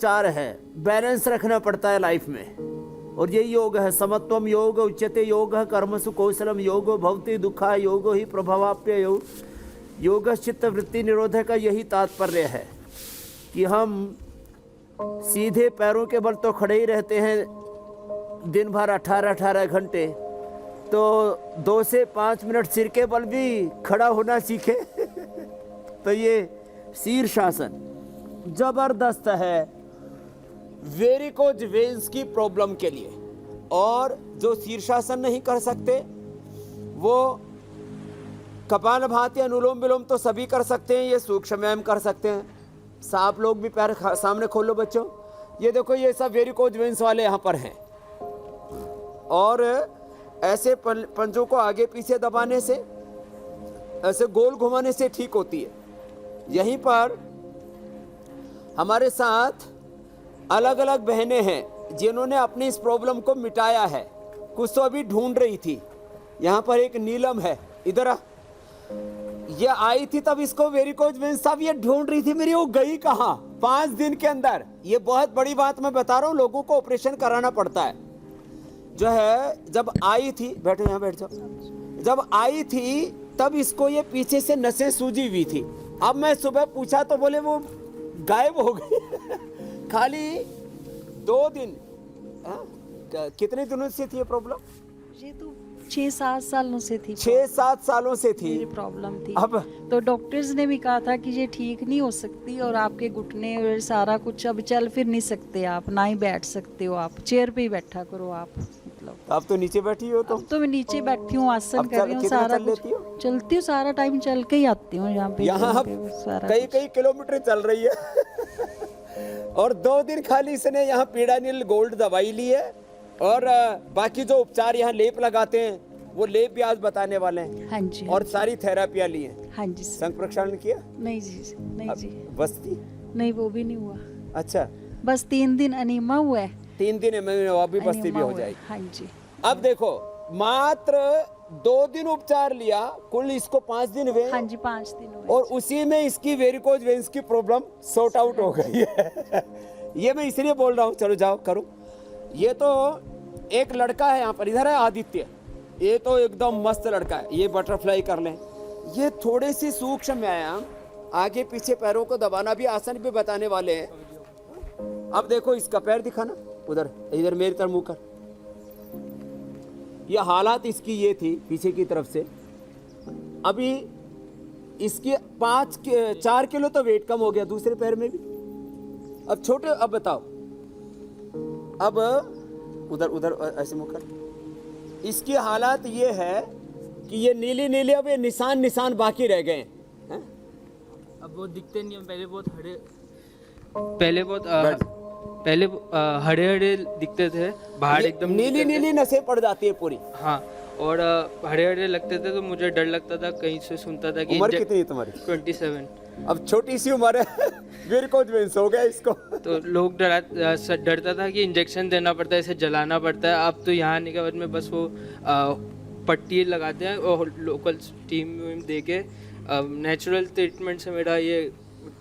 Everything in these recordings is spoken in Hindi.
उपचार है, बैलेंस रखना पड़ता है लाइफ में। और यही योग है, समत्वम योग उच्यते योग कर्मसु कौशलम योग भवति दुखा योग ही प्रभावाप्य योग। योग चित्त वृत्ति निरोध का यही तात्पर्य है कि हम सीधे पैरों के बल तो खड़े ही रहते हैं दिन भर 18-18 घंटे, तो 2 से 5 मिनट सिर के बल भी खड़ा होना सीखे। तो ये शीर्षासन जबरदस्त है वेरिकोज वेन्स की प्रॉब्लम के लिए। और जो शीर्षासन नहीं कर सकते वो कपालभाति भाती अनुलोम विलोम तो सभी कर सकते हैं, ये सूक्ष्म व्यायाम कर सकते हैं। सांप लोग भी पैर सामने खोलो बच्चों, ये देखो ये सब वेरिकोज वेन्स वाले यहाँ पर हैं। और ऐसे पंजों को आगे पीछे दबाने से, ऐसे गोल घुमाने से ठीक होती है। यहीं पर हमारे साथ अलग अलग बहनें हैं जिन्होंने अपनी इस प्रॉब्लम को मिटाया है। कुछ तो अभी ढूंढ रही थी। यहाँ पर एक नीलम है, इधर आ। ये आई थी तब इसको वेरिकोज वेन्स, सब ये ढूंढ रही थी मेरी, वो गई कहाँ 5 दिन के अंदर। ये बहुत बड़ी बात मैं बता रहा हूँ, लोगों को ऑपरेशन कराना पड़ता है। जो है जब आई थी, बैठो यहाँ बैठ जाओ, जब आई थी तब इसको ये पीछे से नसें सूजी हुई थी। अब मैं सुबह पूछा तो बोले वो गायब हो गई। खाली 2 दिन। कितने दिनों से थी ये प्रॉब्लम? ये तो 6-7 सालों से थी। 6-7 सालों से थी मेरी प्रॉब्लम थी। अब तो डॉक्टर्स ने भी कहा था कि ये ठीक नहीं हो सकती, और आपके घुटने और सारा कुछ, अब चल फिर नहीं सकते आप, ना ही बैठ सकते हो आप, चेयर पे ही बैठा करो आप। मतलब अब तो नीचे बैठी हो तुम? अब तो मैं नीचे बैठी हूँ, आसन कर रही हूँ, सारा कुछ चलती हूँ, सारा टाइम चल के ही आती हूँ यहाँ पे। यहाँ कई किलोमीटर चल रही है। और 2 दिन खाली इसने यहाँ पीड़ानिल गोल्ड दवाई ली है, और बाकी जो उपचार यहाँ लेप लगाते हैं वो लेप भी आज बताने वाले हैं। हाँ जी। और सारी थेरापियाँ ली हैं। हाँ जी। संघ प्रक्षालन किया? नहीं जी, नहीं जी। बस्ती? नहीं, वो भी नहीं हुआ। अच्छा, बस 3 दिन अनीमा हुआ है। 3 दिन में अभी बस्ती भी हो जाएगी। हाँ जी। अब देखो मात्र 2 दिन उपचार लिया, कुल इसको 5 दिन हुए। हाँ जी, 5 दिन हुए। और उसी में इसकी वेरिकोज वेन्स की प्रॉब्लम सॉर्ट आउट हो गई है। ये मैं इसलिए बोल रहा हूँ, चलो जाओ करो। ये तो एक लड़का है यहाँ पर, इधर है आदित्य, ये तो एकदम मस्त लड़का है। ये बटरफ्लाई कर लें, ये थोड़े से सूक्ष्म व्यायाम, आगे पीछे पैरों को दबाना भी, आसन भी बताने वाले हैं। अब देखो इसका पैर दिखाना, उधर इधर मेरी तरफ मुंह कर। ये हालात इसकी ये थी पीछे की तरफ से। अभी इसके 4 किलो तो वेट कम हो गया दूसरे पैर में भी। अब छोटे, अब बताओ, अब उधर उधर ऐसे मुंह कर। इसकी हालात ये है कि ये नीली नीली, अब ये निशान बाकी रह गए हैं। अब वो दिखते नहीं हैं। पहले बहुत हरे हरे दिखते थे, बाहर एकदम नीली नीली नसें पड़ जाती है पूरी। हाँ, और हरे हरे लगते थे तो मुझे डर लगता था, कहीं से सुनता था कि उम्र कितनी है तुम्हारी? 27। अब छोटी सी उम्र है, वेरिकोज वेन्स हो गया इसको। तो लोग डरता था कि इंजेक्शन देना पड़ता है, इसे जलाना पड़ता है। अब तो यहाँ आने के बाद में बस वो पट्टी लगाते हैं और लोकल स्टीम दे के नेचुरल ट्रीटमेंट से मेरा ये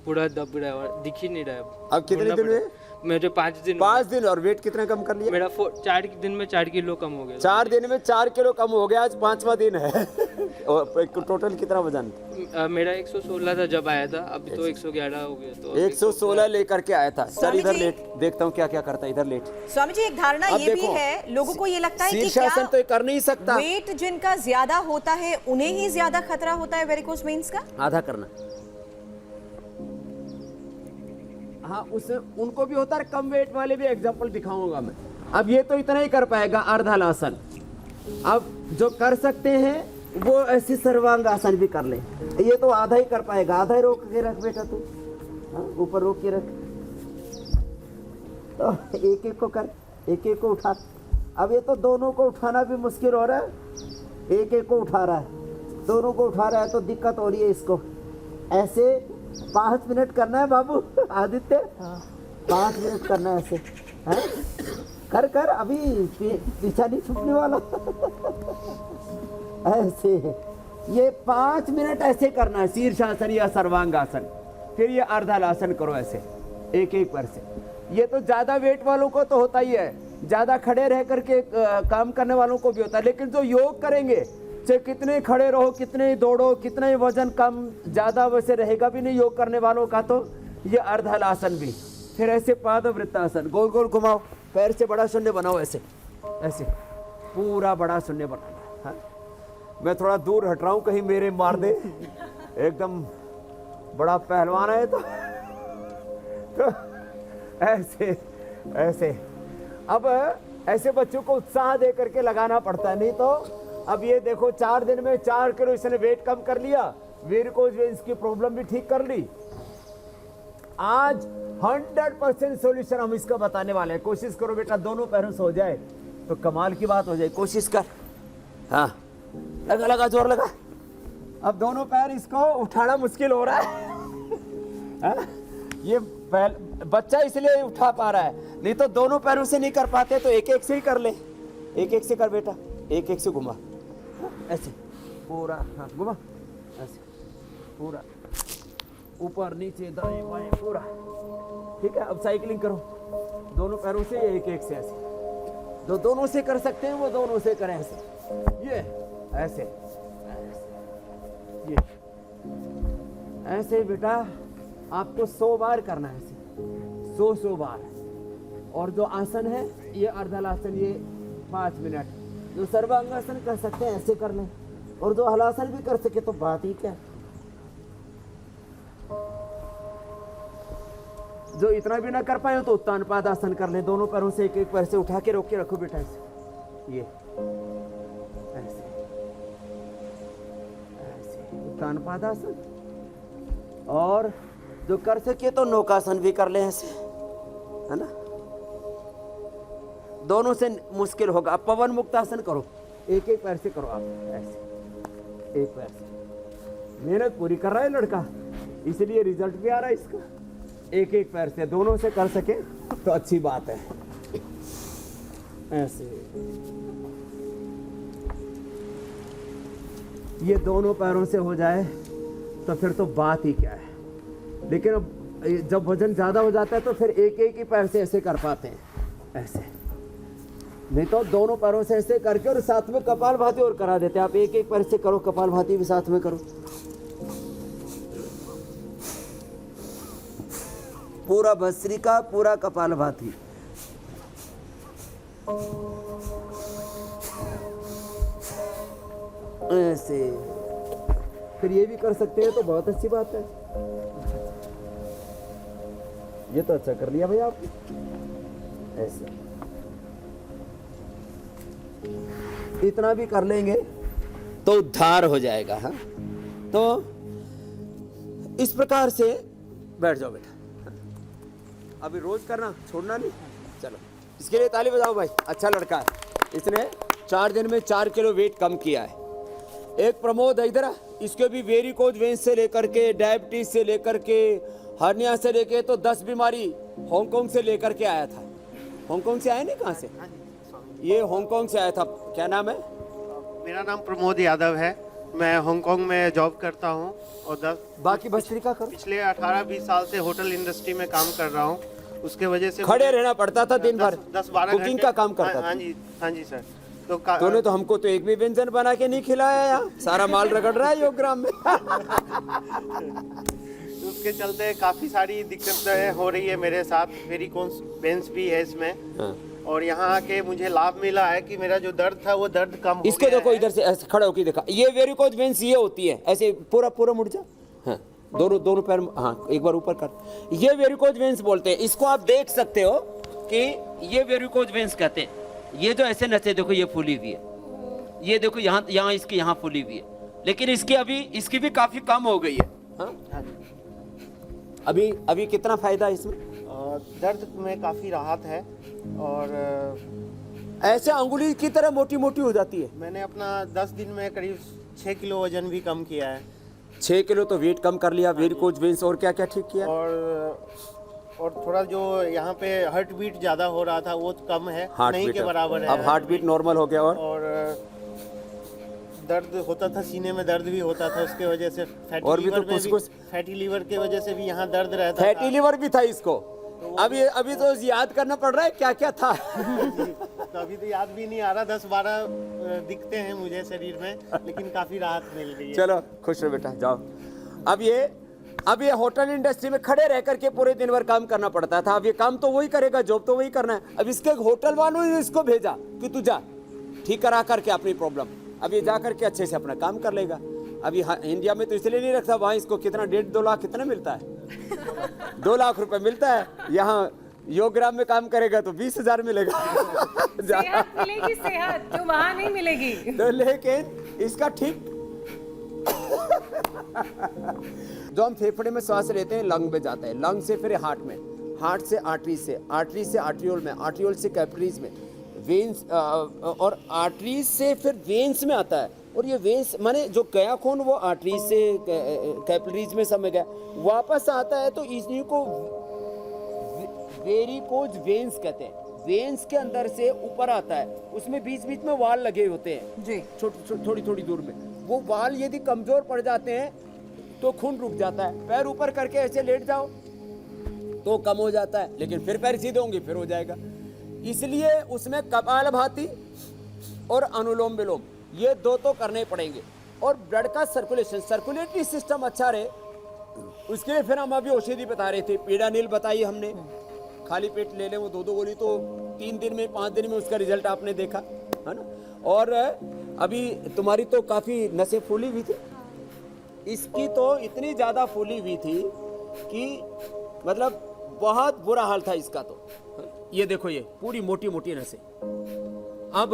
पूरा दब रहा है और दिख ही नहीं रहा है। अब कितने दिन हुए? मेरे 5 दिन। 5 दिन। और वेट कितना कम कर लिया? मेरा 4 दिन में 4 किलो कम हो गया। 4 दिन में 4 किलो कम हो गया। आज 5वां दिन है। और टोटल कितना वजन? मेरा 116 था जब आया था, अभी तो 111 हो गया। तो 116 लेकर के आया था। सर इधर लेट, देखता हूँ क्या क्या करता है, इधर लेट। स्वामी जी, एक धारणा ये भी है, लोगों को ये लगता है कि शीर्षासन तो कर नहीं सकता। वेट जिनका ज्यादा होता है उन्हें ही ज्यादा खतरा होता है वेरिकोज वेन्स का। आधा करना, हाँ उसे उनको भी होता है। कम वेट वाले भी एग्जांपल दिखाऊंगा मैं। अब ये तो इतना ही कर पाएगा अर्धहलासन। अब जो कर सकते हैं वो ऐसे सर्वांगासन भी कर ले। ये तो आधा ही कर पाएगा, आधा ही रोक के रख बेटा तू, ऊपर रोक के रख। तो एक एक को कर, एक एक को उठा। अब ये तो दोनों को उठाना भी मुश्किल हो रहा है। एक एक को उठा रहा है, दोनों को उठा रहा है तो दिक्कत हो रही है इसको। ऐसे 5 मिनट करना है बाबू आदित्य। 5 मिनट करना है ऐसे। है? कर कर, अभी पीछा नहीं छूटने वाला। ऐसे ये 5 मिनट ऐसे करना है, शीर्षासन या सर्वांगासन। फिर ये अर्धहलासन करो ऐसे, एक एक बार से। ये तो ज्यादा वेट वालों को तो होता ही है, ज्यादा खड़े रह करके काम करने वालों को भी होता है। लेकिन जो योग करेंगे, चाहे कितने खड़े रहो, कितने ही दौड़ो, कितने ही वजन कम ज्यादा वैसे रहेगा भी नहीं योग करने वालों का। तो ये अर्धहलासन भी, फिर ऐसे पादवृत्तासन, गोल गोल घुमाओ, पैर से बड़ा शून्य बनाओ, ऐसे ऐसे पूरा बड़ा शून्य बनाना। हाँ? मैं थोड़ा दूर हट रहा हूं, कहीं मेरे मार दे, एकदम बड़ा पहलवान है तो ऐसे ऐसे। अब ऐसे बच्चों को उत्साह दे करके लगाना पड़ता है, नहीं तो अब ये देखो 4 दिन में 4 किलो इसने वेट कम कर लिया, वेरिकोज वेन्स की प्रॉब्लम भी ठीक कर ली। आज 100% सॉल्यूशन हम इसका बताने वाले हैं। कोशिश करो बेटा, दोनों पैरों से हो जाए तो कमाल की बात हो जाए। कोशिश कर, हाँ लगा लगा, जोर लगा। अब दोनों पैर इसको उठाना मुश्किल हो रहा है, हाँ? ये बच्चा इसलिए उठा पा रहा है, नहीं तो दोनों पैरों से नहीं कर पाते तो एक एक से ही कर ले। एक एक से कर बेटा, एक एक से घुमा, ऐसे पूरा, हाँ घुमा, ऐसे पूरा ऊपर नीचे दाएं बाएं पूरा। ठीक है, अब साइकिलिंग करो दोनों पैरों से, एक एक से ऐसे। जो दोनों से कर सकते हैं वो दोनों से करें, ऐसे, ये ऐसे, ये ऐसे बेटा आपको 100 बार करना है, ऐसे 100 बार। और जो आसन है ये अर्धहलासन, ये 5 मिनट। जो सर्वांगासन कर सकते हैं ऐसे कर लें, और जो हलासन भी कर सके तो बात ही क्या। जो इतना भी ना कर पाए तो उत्तान पादासन कर ले, दोनों पैरों से एक एक पैर से उठा के रोक के रखो बेटा, ऐसे ये ऐसे ऐसे उत्तान पादासन। और जो कर सके तो नौकासन भी कर ले ऐसे, है ना। दोनों से मुश्किल होगा। अब पवन मुक्तासन करो, एक एक पैर से करो आप, ऐसे एक पैर से। मेहनत पूरी कर रहा है लड़का, इसलिए रिजल्ट भी आ रहा है इसका। एक एक पैर से दोनों से कर सके तो अच्छी बात है, ऐसे। ये दोनों पैरों से हो जाए तो फिर तो बात ही क्या है। लेकिन अब जब वजन ज्यादा हो जाता है तो फिर एक एक ही पैर से ऐसे कर पाते हैं, ऐसे। नहीं तो दोनों पैरों से ऐसे करके और साथ में कपालभाति और करा देते हैं। आप एक एक पैर से करो, कपालभाति भी साथ में करो, पूरा भस्त्रिका, पूरा कपालभाति। ऐसे फिर ये भी कर सकते हैं तो बहुत अच्छी बात है। ये तो अच्छा कर लिया भाई आपने, ऐसे इतना भी कर लेंगे तो उद्धार हो जाएगा। हाँ, तो इस प्रकार से बैठ जाओ बेटा। अभी रोज करना, छोड़ना नहीं। चलो, इसके लिए ताली बजाओ भाई, अच्छा लड़का है, इसने 4 दिन में 4 किलो वेट कम किया है। एक प्रमोद है इधर, इसके भी वेरिकोज वेन्स से लेकर के, डायबिटीज से लेकर के, हर्निया से लेके तो 10 बीमारी हांगकांग से लेकर के आया था। हांगकांग से आया नहीं, कहाँ से? ये हांगकांग से आया था। क्या नाम है? मेरा नाम प्रमोद यादव है, मैं हांगकांग में जॉब करता हूँ और बाकी भस्त्रिका करो। पिछले 18-20 साल से होटल इंडस्ट्री में काम कर रहा हूँ। उसके वजह से खड़े रहना पड़ता था दिन भर, 10-12 कुकिंग का काम करता था। हाँ जी सर। तो तूने तो हमको तो एक भी व्यंजन बना के नहीं खिलाया यार, सारा माल रगड़ रहा है योगग्राम में। उसके चलते काफी सारी दिक्कतें हो रही है मेरे साथ। वेरिकोज वेन्स भी है इसमें। हाँ। और यहाँ आके मुझे लाभ मिला है कि मेरा जो दर्द था वो दर्द कम हो इसको गया देखो है। इधर से ऐसे खड़ा होकर देखा, ये वेरिकोज वेन्स ये होती है, ऐसे पूरा पूरा मुड़ जा। हाँ, दोनों पैर, हाँ एक बार ऊपर कर। ये वेरिकोज वेन्स बोलते हैं। इसको आप देख सकते हो कि ये वेरिकोज वेन्स कहते हैं। ये जो ऐसे नसें देखो ये फूली हुई है, ये देखो यहाँ इसकी यहाँ फूली हुई है, लेकिन इसकी भी काफी कम हो गई है। हाँ? अभी कितना फायदा है इसमें? दर्द में काफी राहत है। और ऐसे अंगुली की तरह मोटी मोटी हो जाती है। मैंने अपना 10 दिन में करीब 6 किलो वजन भी कम किया है। 6 किलो तो वेट कम कर लिया, वेरिकोज वेन्स। और क्या क्या ठीक किया? और थोड़ा जो यहाँ पे हार्ट बीट ज्यादा हो रहा था वो कम है, नहीं के बराबर है। अब हार्ट बीट नॉर्मल हो गया। और दर्द होता था, सीने में दर्द भी होता था, उसके वजह से फैटी लीवर की वजह से भी यहाँ दर्द रहता था। फैटी लीवर भी था इसको, अभी तो याद करना पड़ रहा है क्या क्या था। तो अभी तो याद भी नहीं आ रहा, 10-12 दिखते हैं मुझे शरीर में, लेकिन काफी राहत मिल रही है। चलो खुश रहो बेटा, जाओ। अब ये होटल इंडस्ट्री में खड़े रह करके पूरे दिन भर काम करना पड़ता था, अब ये काम तो वही करेगा, जॉब तो वही करना है। अब इसके होटल वालों ने इसको भेजा कि तू जा ठीक करा करके अपनी प्रॉब्लम, अब ये जा करके अच्छे से अपना काम कर लेगा। अभी इंडिया में तो इसलिए नहीं रखता, वहाँ इसको कितना 1.5-2 लाख कितना मिलता है 2 लाख रुपए मिलता है। यहाँ योगराम में काम करेगा तो 20,000 मिलेगा। सेहत मिलेगी, सेहत जो वहाँ नहीं मिलेगी। तो लेकिन इसका ठीक जो हम फेफड़े में सांस लेते हैं लंग में जाता है, लंग से फिर हार्ट में, हार्ट से आर्टरी से, आर्टरी से आर्ट्रियोल में, आर्ट्रियोल से कैपिलरीज में, वेन्स और आर्टरी से फिर वेन्स में आता है। और ये वेन्स माने जो गया खून वो आर्टरी से कैपिलरीज में समय गया वापस आता है, तो इसी को वेरिकोज वेन्स कहते हैं। वेन्स के अंदर से ऊपर आता है, उसमें बीच बीच में वाल लगे होते हैं जी। थोड़ी थोड़ी दूर में। वो वाल यदि कमजोर पड़ जाते हैं तो खून रुक जाता है। पैर ऊपर करके ऐसे लेट जाओ तो कम हो जाता है, लेकिन फिर पैर सीधे होंगे फिर हो जाएगा। इसलिए उसमें कपालभाति और अनुलोम विलोम ये 2 तो करने पड़ेंगे। और ब्लड का सर्कुलेशन, सर्कुलेटरी सिस्टम अच्छा रहे उसके लिए फिर हम अभी औषधि बता रहे थे, पीड़ा नील बताई हमने, खाली पेट ले लें वो 2-2 गोली तो 3 दिन में 5 दिन में उसका रिजल्ट आपने देखा है ना। और अभी तुम्हारी तो काफी नसें फूली हुई थी, इसकी तो इतनी ज्यादा फूली हुई थी कि मतलब बहुत बुरा हाल था इसका। तो ये देखो ये पूरी मोटी मोटी नसें। अब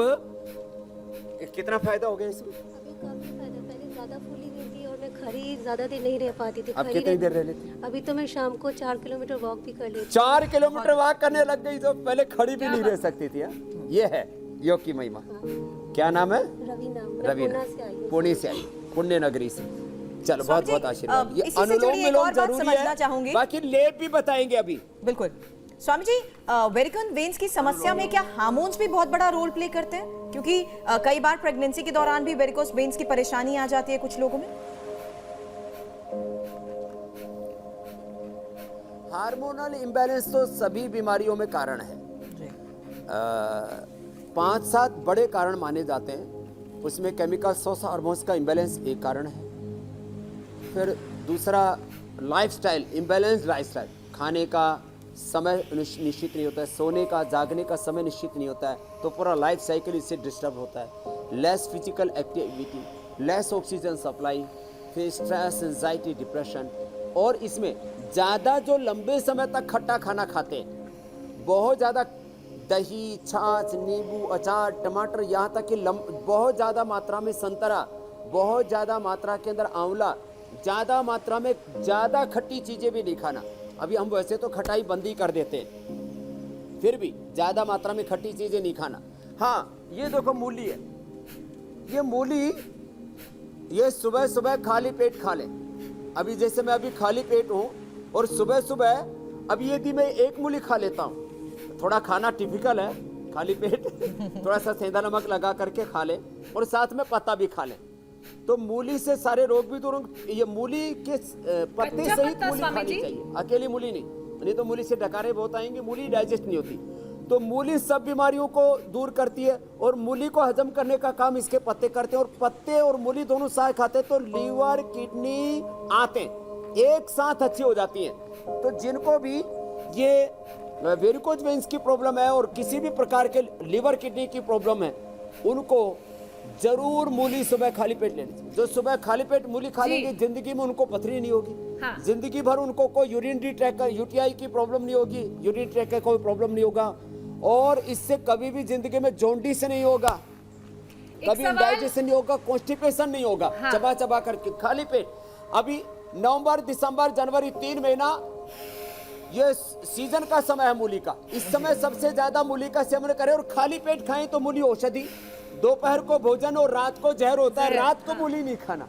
कितना फायदा हो गया इसमें? अभी काफी फायदा, पहले ज्यादा फूली हुई थी और मैं खड़ी ज्यादा देर नहीं रह पाती थी। अब कितनी देर रह लेती? अभी तो मैं शाम को 4 किलोमीटर वॉक भी कर लेती 4 किलोमीटर वॉक करने लग गई, तो पहले खड़ी भी नहीं रह सकती थी। ये है योग की महिमा। क्या नाम है? रवीना, रवीना, से आई हूँ। पुणे से आई, पुण्य नगरी से। चलो स्वामी बहुत जी, बहुत आशीर्वाद। ये इसी से अनुलोम जुड़ी एक विलोम और बात जरूरी समझना है, चाहूंगी। बाकी लेप भी बताएंगे अभी। बिल्कुल स्वामी जी, वेरिकोन वेन्स की समस्या में क्या हार्मोन्स भी बहुत बड़ा रोल प्ले करते हैं? क्योंकि कई बार प्रेगनेंसी के दौरान भी वेरिकोस वेन्स की परेशानी आ जाती है कुछ लोगों में। हार्मोनल इम्बैलेंस तो सभी बीमारियों में कारण है। 5-7 बड़े कारण माने जाते हैं, उसमें केमिकल सोर्स हार्मोन्स का इम्बैलेंस एक कारण है। फिर दूसरा लाइफस्टाइल, इम्बैलेंस लाइफस्टाइल, खाने का समय निश्चित नहीं होता है, सोने का जागने का समय निश्चित नहीं होता है, तो पूरा लाइफ साइकिल इससे डिस्टर्ब होता है। Less physical activity, less oxygen supply, फिर स्ट्रेस, एंजाइटी, डिप्रेशन। और इसमें ज़्यादा जो लंबे समय तक खट्टा खाना खाते हैं, बहुत ज़्यादा दही, छाछ, नींबू, अचार, टमाटर, यहाँ तक कि बहुत ज़्यादा मात्रा में संतरा, बहुत ज़्यादा मात्रा के अंदर आंवला, ज़्यादा मात्रा में ज़्यादा खट्टी चीज़ें भी नहीं खाना। अभी हम वैसे तो खटाई बंदी कर देते हैं, फिर भी ज़्यादा मात्रा में खट्टी चीज़ें नहीं खाना। हाँ, ये देखो मूली है, ये मूली ये सुबह सुबह खाली पेट खा लें। अभी जैसे मैं अभी खाली पेट हूँ और सुबह सुबह अभी यदि मैं 1 मूली खा लेता हूँ, थोड़ा खाना टिपिकल है खाली पेट थोड़ा सा सेंधा नमक लगा करके खा लें और साथ में पत्ता भी खा लें, तो मूली से सारे रोग भी दूर होंगे। ये मूली के पत्ते सहित मूली खानी चाहिए, अकेली मूली नहीं तो मूली से डकारे बहुत आएंगे, मूली डाइजेस्ट नहीं होती। तो मूली सब बीमारियों को दूर करती है और मूली को हजम करने का काम इसके पत्ते करते हैं। और पत्ते और मूली दोनों साथ खाते हैं तो लीवर, किडनी, आंतें एक साथ अच्छी हो जाती हैं। तो जिनको भी ये वेरिकोज वेन्स की प्रॉब्लम है और किसी भी प्रकार के लीवर, किडनी की प्रॉब्लम है, उनको जरूर मूली सुबह खाली पेट लेनी चाहिए। जो सुबह खाली पेट मूली खा लेंगे, जिंदगी में उनको पथरी नहीं होगी। हाँ। जिंदगी भर उनको कोई यूरिनरी ट्रैक का, यूटीआई की प्रॉब्लम नहीं होगी, यूरिनरी ट्रैक का कोई प्रॉब्लम नहीं होगा, और इससे कभी भी जिंदगी में जॉन्डिस नहीं होगा, कभी इंडाइजेशन नहीं होगा, कॉन्स्टिपेशन नहीं होगा। हाँ। चबा चबा करके खाली पेट। अभी नवंबर, दिसंबर, जनवरी 3 महीना ये सीजन का समय है मूली का। इस समय सबसे ज्यादा मूली का सेवन करें और खाली पेट खाएं तो मूली औषधि। दोपहर को भोजन और रात को जहर होता है, रात को मूली नहीं खाना।